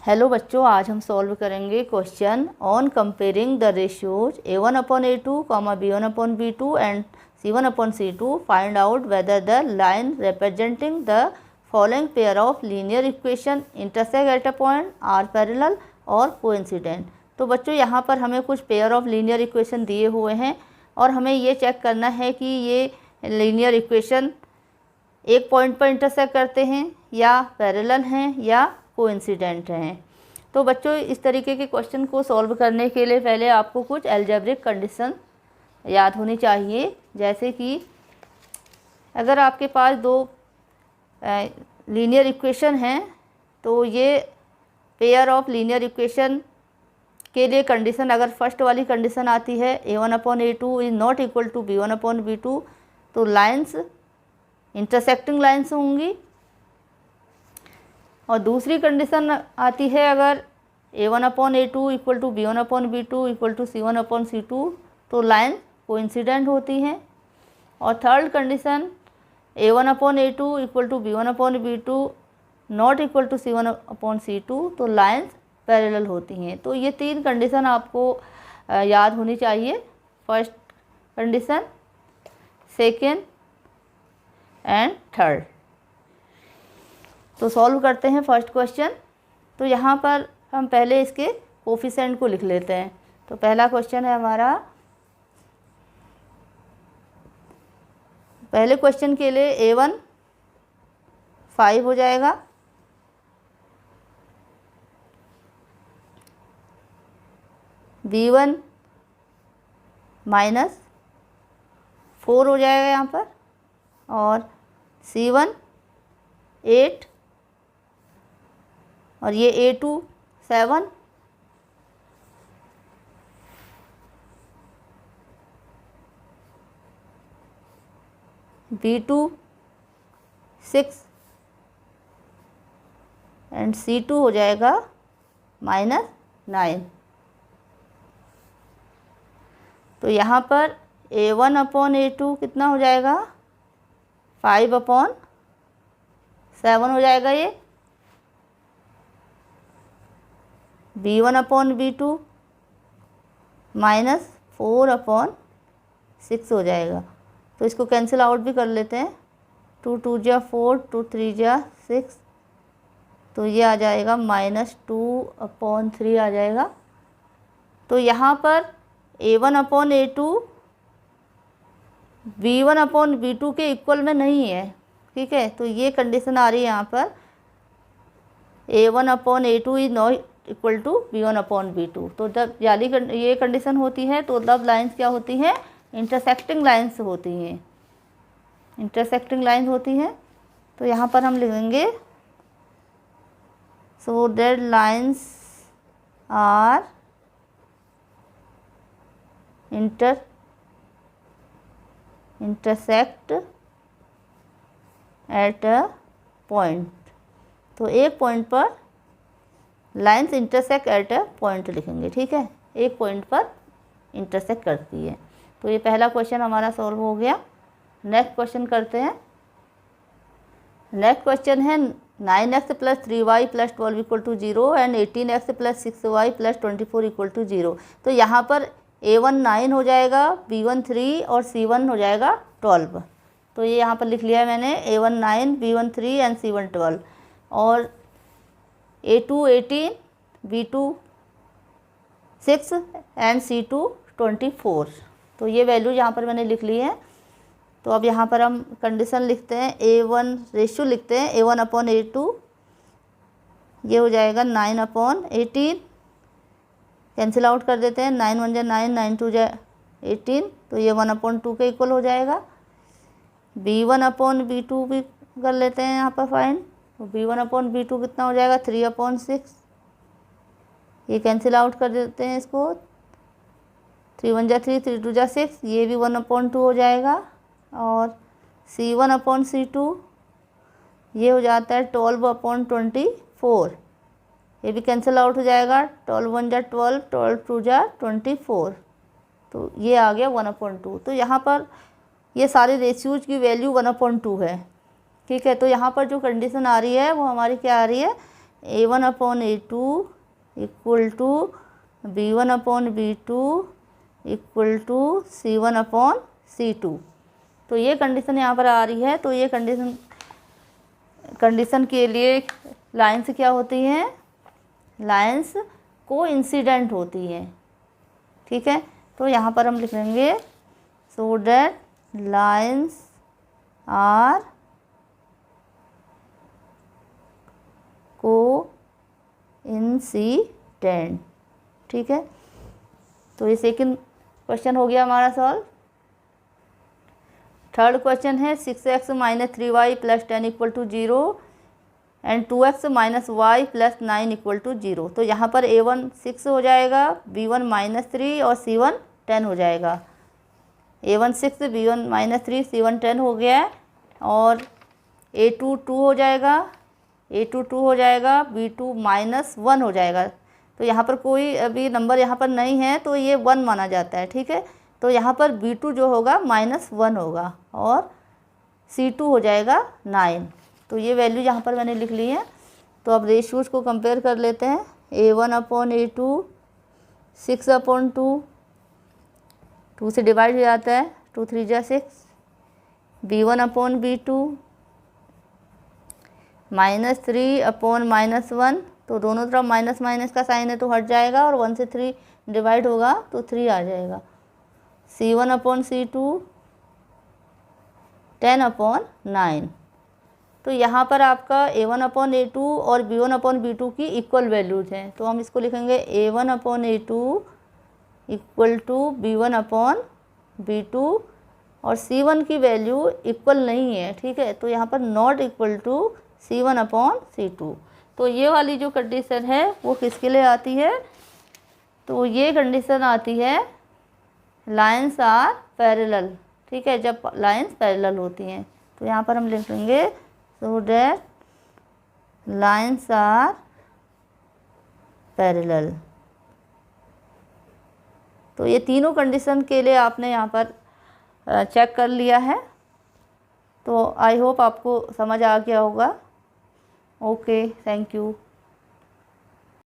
Hello बच्चों, आज हम सॉल्व करेंगे question on comparing the ratios a1/a2, b1/b2 and c1/c2. Find out whether the line representing the following pair of linear equation intersect at a point are parallel और coincident. तो बच्चों यहाँ पर हमें कुछ पेयर ऑफ लीनियर इक्वेशन दिए हुए हैं और हमें ये चेक करना है कि ये लीनियर इक्वेशन एक पॉइंट पर इंटरसेक्ट करते हैं या पैरेलल हैं या कोइंसिडेंट हैं. तो बच्चों इस तरीके के क्वेश्चन को सॉल्व करने के लिए पहले आपको कुछ अलजेब्रिक कंडीशन याद होनी चाहिए. जैसे कि अगर आपके पास दो लीनियर इक्वेशन हैं तो ये पेयर ऑफ लीनियर इक्वेशन के लिए कंडीशन, अगर फर्स्ट वाली कंडीशन आती है a1/a2 is not equal to b1/b2, तो लाइंस इंटरसेक्टिंग लाइंस होंगी. और दूसरी कंडीशन आती है अगर a1/a2 equal to b1/b2 equal to c1/c2, तो लाइन कोइंसिडेंट होती हैं. और third condition a1/a2 equal to b1/b2 not equal to c1/c2, तो लाइन्स पैरेलल होती हैं. तो ये तीन कंडीशन आपको याद होनी चाहिए. First condition, second and third. तो सॉल्व करते हैं फर्स्ट क्वेश्चन. तो यहाँ पर हम पहले इसके कोफिशिएंट को लिख लेते हैं. तो पहला क्वेश्चन है हमारा, पहले क्वेश्चन के लिए a1 5 हो जाएगा, b1 -4 हो जाएगा यहाँ पर, और c1 8 और ये a2 7, b2 6 एंड c2 हो जाएगा -9. तो यहाँ पर a1/a2 कितना हो जाएगा, 5/7 हो जाएगा. ये b1/b2 -4/6 हो जाएगा. तो इसको कैंसिल आउट भी कर लेते हैं. 2 2 जा 4, 2 3 जा 6, तो ये आ जाएगा -2/3 आ जाएगा. तो यहाँ पर a1/a2 b1/b2 के इक्वल में नहीं है. ठीक है, तो ये कंडीशन आ रही है यहाँ पर a1/a2 is not equal to b1/b2. तो जब ये कंडीशन होती है तो तब लाइंस क्या होती हैं, इंटरसेक्टिंग लाइंस होती हैं. इंटरसेक्टिंग लाइंस होती हैं. तो यहाँ पर हम लिखेंगे so that lines are intersect at a point. तो एक पॉइंट पर lines intersect at a point लिखेंगे. ठीक है, एक पॉइंट पर इंटरसेक्ट करती है. तो ये पहला क्वेश्चन हमारा सॉल्व हो गया. नेक्स्ट क्वेश्चन करते हैं. नेक्स्ट क्वेश्चन है 9x + 3y + 12 equal to 0 and 18x + 6y + 24 equal to 0. तो यहाँ पर a1 9 हो जाएगा, b1 3 और c1 हो जाएगा 12. तो ये यहाँ पर लिख लिया है मैंने, a1 9, b1 3 एंड c1 12. और a2 18, b2 6 एंड c2 24. तो ये वैल्यू यहाँ पर मैंने लिख ली है. तो अब यहाँ पर हम कंडीशन लिखते हैं, a1 रेशियो लिखते हैं a1/a2, ये हो जाएगा 9/18. कैंसिल आउट कर देते हैं, 9 1 जा 9, 9 2 जा 18, तो ये 1/2 के इक्वल हो जाएगा. b1/b2 भी कर लेते हैं यहाँ पर फाइंड. तो b1/b2 कितना हो जाएगा, 3/6. ये कैंसिल आउट कर देते हैं इसको, 3 1 जा 3, 3 2 जा 6, ये भी 1/2 हो जाएगा. और c1/c2 ये हो जाता है 12/24. ये भी कैंसिल आउट हो जाएगा, 12 1 जा 12, 12 2 जा 24. तो ये आ गया 1/2. तो यहाँ पर ये सारे रेशियोज की वैल्यू 1/2 है. ठीक है, तो यहाँ पर जो कंडीशन आ रही है वो हमारी क्या आ रही है, A1/A2 equal to B1/B2 equal to C1/C2। तो ये कंडीशन यहाँ पर आ रही है। तो ये कंडीशन के लिए लाइंस क्या होती हैं? लाइंस कोइंसिडेंट होती हैं, ठीक है। तो यहाँ पर हम लिखेंगे so that lines are coincident, ठीक है। तो ये सेकंड क्वेश्चन हो गया हमारा सॉल्व। थर्ड क्वेश्चन है 6x - 3y + 10 equal to 0 and 2x - y + 9 equal to 0। तो यहाँ पर A1 6 हो जाएगा, B1 -3 और C1 10 हो जाएगा। A1 6, B1 -3, C1 10 हो गया है। और A2 2 हो जाएगा, A2 2 हो जाएगा, B2 -1 हो जाएगा। तो यहाँ पर कोई अभी नंबर यहाँ पर नहीं है, तो ये 1 माना जाता है, ठीक है। तो यहाँ पर B2 जो होगा -1 होगा और C2 हो जाएगा 9। तो ये वैल्यू यहाँ पर मैंने लिख ली है। तो अब रेशियोज को कंपेयर कर लेते हैं। A1/A2 6/2, 2 से डिवाइड हो जाता है, 2 3 जा 6। B1/B2 -3/-1, तो दोनों तरफ माइनस माइनस का साइन है तो हट जाएगा और 1 से 3 डिवाइड होगा तो 3 आ जाएगा। C1/C2 10/9। तो यहाँ पर आपका A1/A2 और B1/B2 की इक्वल वैल्यूज हैं। तो हम इसको लिखेंगे A1/A2 इक्वल टू B1/B2 और C1 की वैल्यू इक्वल नहीं है, ठीक है। तो यहाँ पर नॉट इक्वल टू C1/C2। तो ये वाली जो कंडीशन है वो किसके लिए आती है? तो ये कंडीशन आती है लाइन्स आर पैरेलल, ठीक है, जब लाइन्स पैरेलल होती हैं। तो यहाँ पर हम लिखेंगे so that lines are parallel. तो ये तीनों कंडीशन के लिए आपने यहाँ पर चेक कर लिया है। तो आई होप आपको समझ आ गया होगा। Okay, thank you.